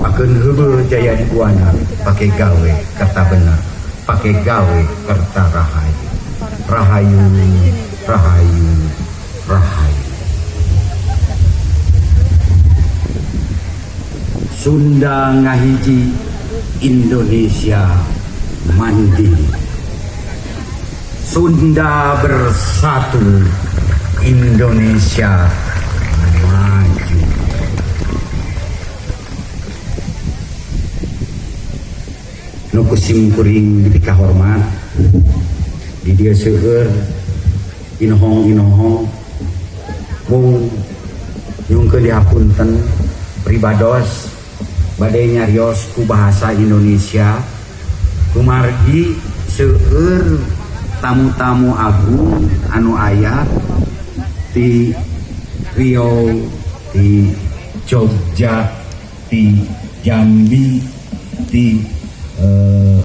akan hebe jaya di buana pakai gawe kerta benar, pakai gawe kerta rahayu, rahayu, rahayu, rahayu. Sunda ngahiji, Indonesia mandiri. Sunda bersatu, Indonesia maju. Nu kusim kuring dipika hormat di dia seueur inohong mung nyungkeun dihapunten pribados bade nyarios ku bahasa Indonesia kumargi seueur tamu-tamu agung anu aya di Riau, di Jogja, di Jambi, di